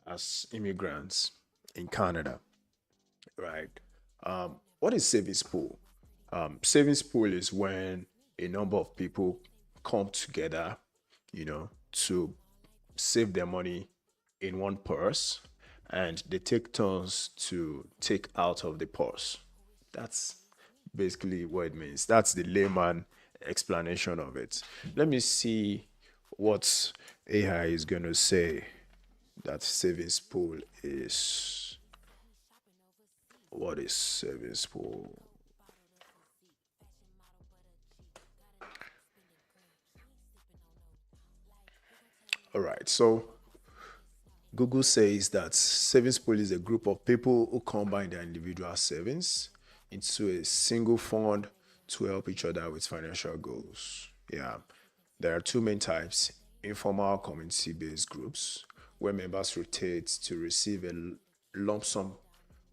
as immigrants in Canada, right? What is savings pool? Savings pool is when a number of people come together, to save their money in one purse, and they take turns to take out of the purse. That's basically what it means. That's the layman explanation of it. Let me see what AI is going to say that savings pool is. What is savings pool? All right. So Google says that savings pool is a group of people who combine their individual savings into a single fund to help each other with financial goals. Yeah. There are two main types: informal community based groups, where members rotate to receive a lump sum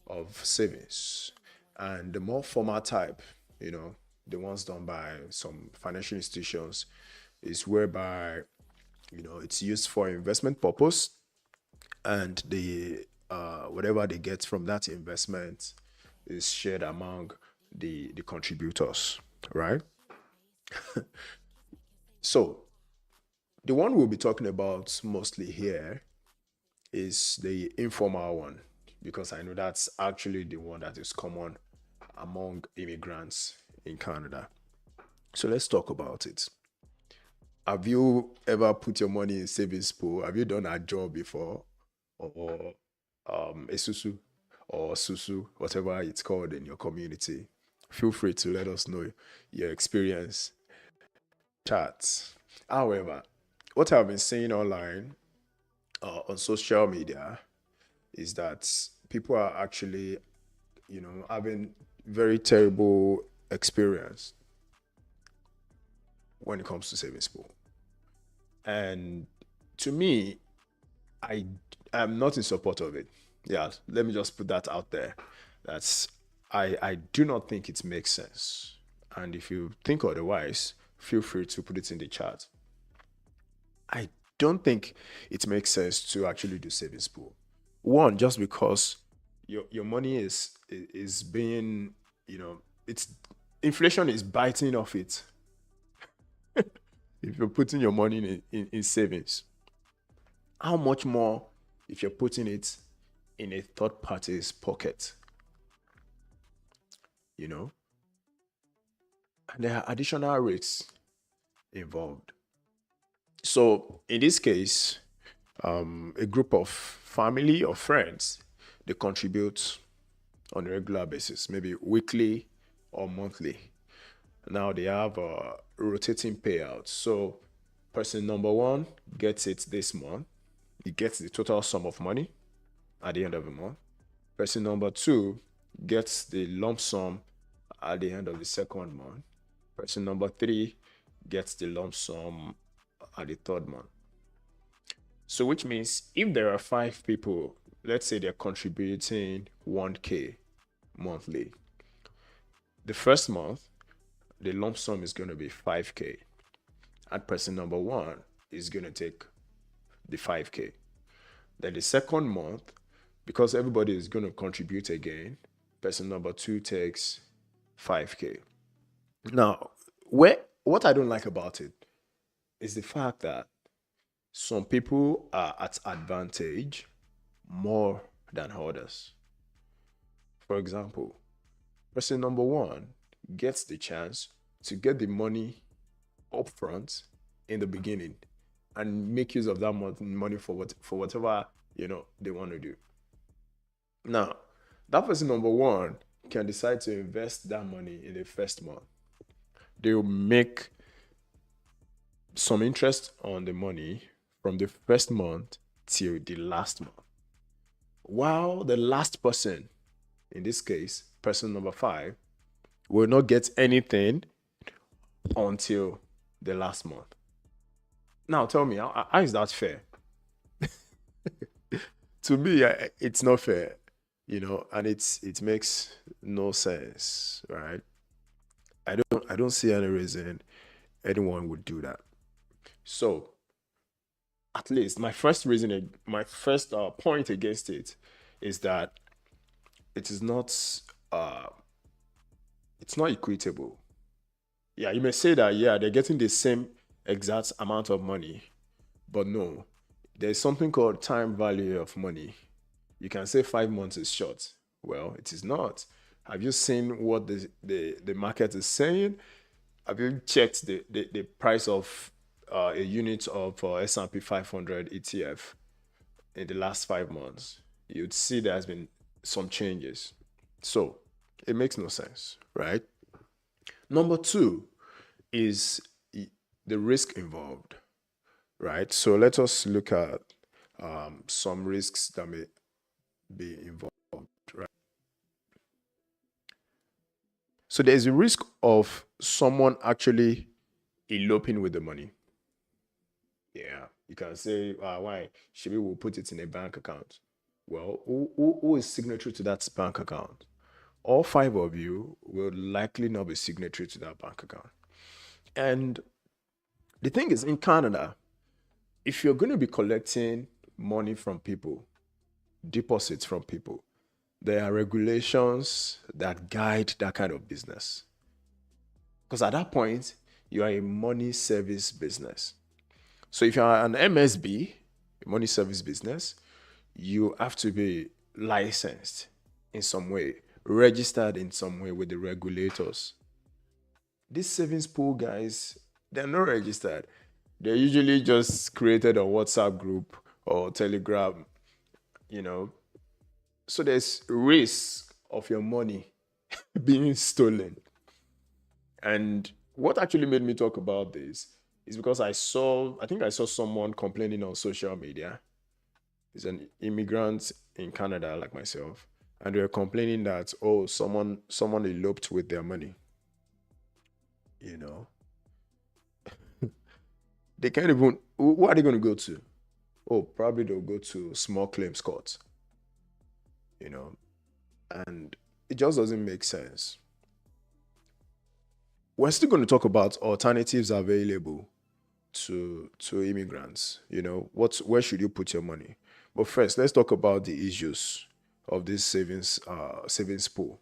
of savings, and the more formal type, the ones done by some financial institutions, is whereby it's used for investment purpose, and the whatever they get from that investment is shared among the contributors, right? So the one we'll be talking about mostly here is the informal one, because I know that's actually the one that is common among immigrants in Canada. So let's talk about it. Have you ever put your money in savings pool? Have you done a job before? Or Esusu or Susu, whatever it's called in your community? Feel free to let us know your experience. Chat. However, what I've been seeing online, on social media, is that people are actually, having very terrible experience when it comes to savings pool. And to me, I am not in support of it. Yeah, let me just put that out there. That's I do not think it makes sense. And if you think otherwise, feel free to put it in the chat. I don't think it makes sense to actually do savings pool. One, just because your money is being, it's inflation is biting off it if you're putting your money in savings. How much more if you're putting it in a third party's pocket, you know? And there are additional rates involved. So in this case, a group of family or friends, they contribute on a regular basis, maybe weekly or monthly. Now they have a rotating payout. So person number one gets it this month. He gets the total sum of money at the end of the month. Person number two gets the lump sum at the end of the second month. Person number three gets the lump sum at the third month. So which means if there are five people, let's say they're contributing 1K monthly. The first month, the lump sum is going to be 5K. And person number one is going to take the 5K. Then the second month, because everybody is going to contribute again, person number two takes 5K. Now, what I don't like about it is the fact that some people are at advantage more than others. For example, person number one gets the chance to get the money upfront in the beginning and make use of that money for whatever they want to do. Now, that person number one can decide to invest that money in the first month. They'll make some interest on the money from the first month till the last month. While the last person, in this case, person number five, will not get anything until the last month. Now, tell me, how is that fair? To me, it's not fair, and it makes no sense, right? I don't see any reason anyone would do that. So at least my first reason, my first point against it is that it is not, uh, it's not equitable. Yeah, you may say that, yeah, they're getting the same exact amount of money, but no, there's something called time value of money. You can say 5 months is short. Well, it is not. Have you seen what the market is saying? Have you checked the price of a unit of S&P 500 ETF in the last 5 months? You'd see there has been some changes. So it makes no sense, right? Number two is the risk involved, right? So let us look at some risks that may be involved, right? So there's a risk of someone actually eloping with the money. Yeah, you can say, why? Should we will put it in a bank account? Well, who is signatory to that bank account? All five of you will likely not be signatory to that bank account. And the thing is, in Canada, if you're going to be collecting money from people, deposits from people, there are regulations that guide that kind of business. Because at that point, you are a money service business. So if you're an MSB, a money service business, you have to be licensed in some way, registered in some way with the regulators. These savings pool guys, they're not registered. They're usually just created a WhatsApp group or Telegram, you know. So there's risk of your money being stolen. And what actually made me talk about this is because I think I saw someone complaining on social media. He's an immigrant in Canada, like myself, and they were complaining that, oh, someone eloped with their money. You know, they can't even. Who are they going to go to? Oh, probably they'll go to small claims court. You know, and it just doesn't make sense. We're still going to talk about alternatives available to immigrants. You know, where should you put your money? But first, let's talk about the issues of this savings pool.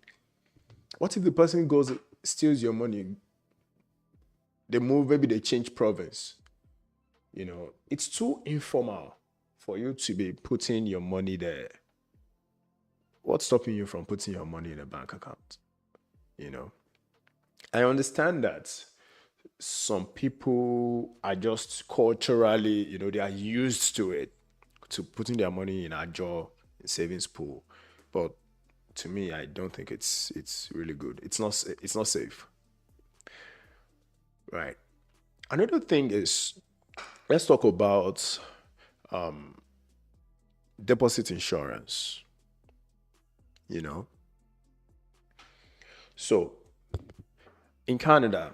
What if the person goes steals your money? They move, maybe they change province. You know, it's too informal for you to be putting your money there. What's stopping you from putting your money in a bank account? You know, I understand that some people are just culturally, they are used to it, to putting their money in a jar, savings pool. But to me, I don't think it's really good. It's not safe, right? Another thing is, let's talk about deposit insurance. You know, so in Canada,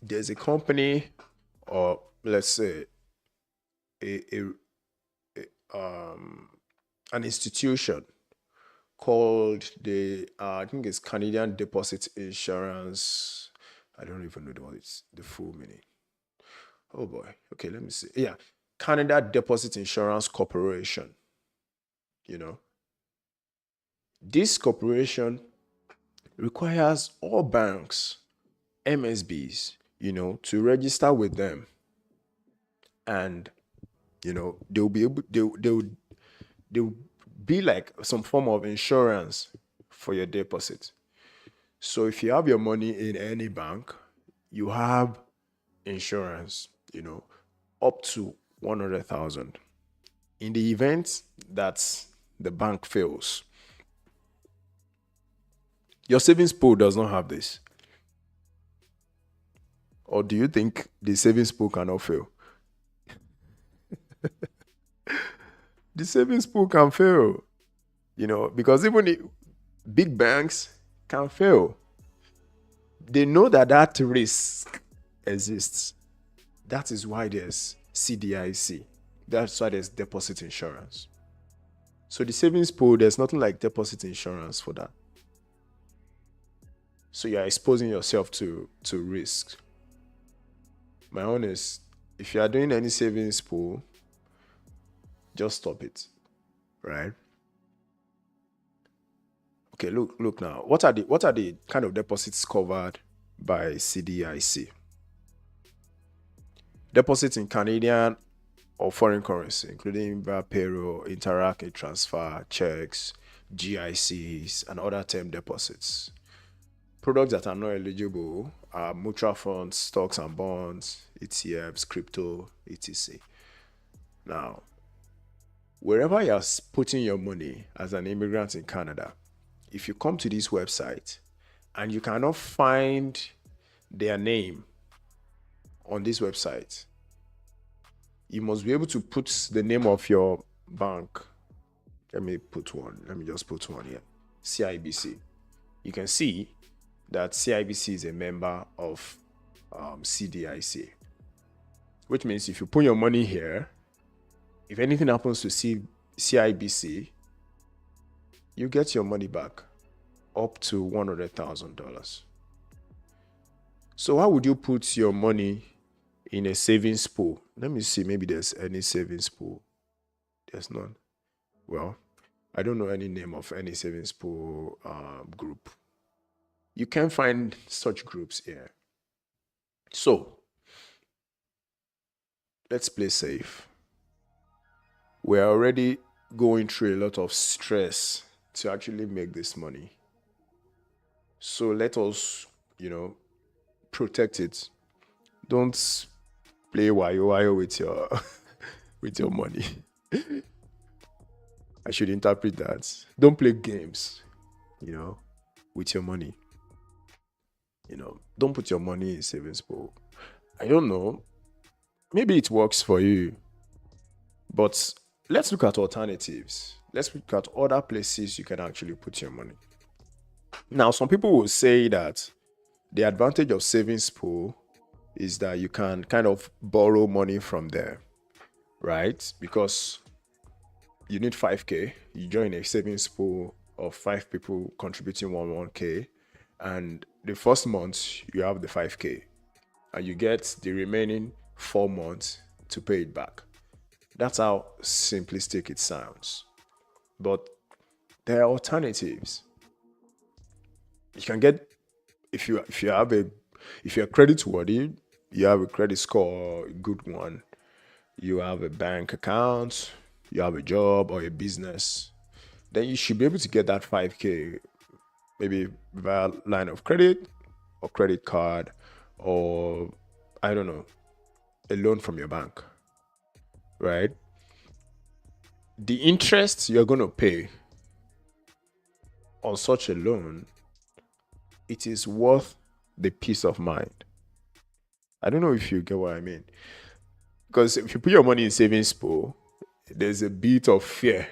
there's a company, or let's say a an institution called the I think it's Canadian Deposit Insurance. I don't even know what it's the full meaning. Oh boy. Okay, let me see. Yeah, Canada Deposit Insurance Corporation. You know, this corporation requires all banks, MSBs, to register with them, and they'll be able they'll be like some form of insurance for your deposit. So if you have your money in any bank, you have insurance, up to 100,000. In the event that the bank fails, your savings pool does not have this. Or do you think the savings pool cannot fail? The savings pool can fail, because even the big banks can fail. They know that risk exists. That is why there's CDIC. That's why there's deposit insurance. So the savings pool, there's nothing like deposit insurance for that. So you're exposing yourself to risk. My own is, if you are doing any savings pool, just stop it, right? Okay, look now. What are the kind of deposits covered by CDIC? Deposits in Canadian or foreign currency, including via payroll, interact, transfer, checks, GICs, and other term deposits. Products that are not eligible are mutual funds, stocks and bonds, ETFs, crypto, etc. Now, wherever you're putting your money as an immigrant in Canada, if you come to this website and you cannot find their name on this website, you must be able to put the name of your bank. Let me just put one here. CIBC. You can see that CIBC is a member of CDIC, which means if you put your money here, if anything happens to CIBC, you get your money back up to $100,000. So how would you put your money in a savings pool? Let me see, maybe there's any savings pool. There's none. Well, I don't know any name of any savings pool group. You can find such groups here. So let's play safe. We're already going through a lot of stress to actually make this money. So let us, protect it. Don't play wayo with your with your money. I should interpret that. Don't play games, with your money. Don't put your money in savings pool. I don't know. Maybe it works for you. But let's look at alternatives. Let's look at other places you can actually put your money. Now, some people will say that the advantage of savings pool is that you can kind of borrow money from there, right? Because you need 5K, you join a savings pool of 5 people contributing 1K, and the first month you have the 5K, and you get the remaining 4 months to pay it back. That's how simplistic it sounds. But there are alternatives. You can get, if you're credit worthy, you have a credit score, a good one, you have a bank account, you have a job or a business, then you should be able to get that 5K maybe via line of credit or credit card, or I don't know, a loan from your bank, right? The interest you're going to pay on such a loan, it is worth the peace of mind. I don't know if you get what I mean. Because if you put your money in savings pool, there's a bit of fear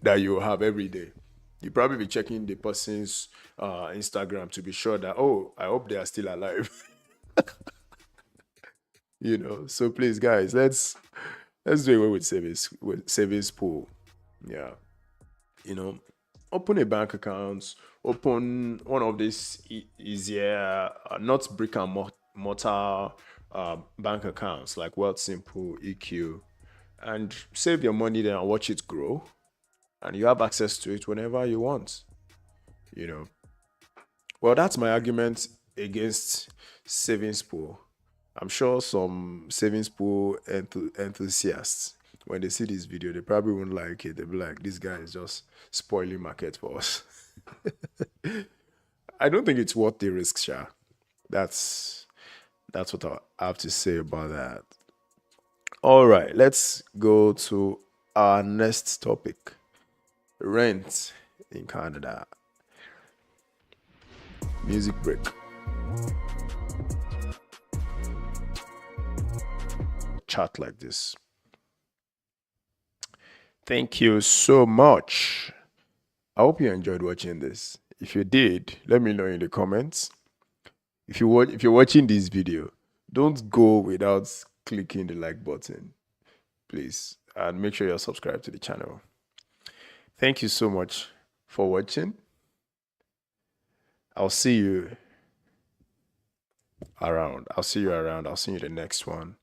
that you have every day. You probably be checking the person's Instagram to be sure that, oh, I hope they are still alive. So please, guys, let's do away with savings pool. Yeah. Open a bank account, open one of these easier, not brick and mortar bank accounts like Wealthsimple, EQ, and save your money there and watch it grow. And you have access to it whenever you want. Well, that's my argument against savings pool. I'm sure some savings pool enthusiasts, when they see this video, they probably won't like it. They'll be like, this guy is just spoiling market for us. I don't think it's worth the risk, Sha. That's what I have to say about that. All right, let's go to our next topic. Rent in Canada. Music break. Chat like this. Thank you so much. I hope you enjoyed watching this. If you did, let me know in the comments. If you're watching this video, don't go without clicking the like button, please, and make sure you're subscribed to the channel. Thank you so much for watching. I'll see you around. I'll see you in the next one.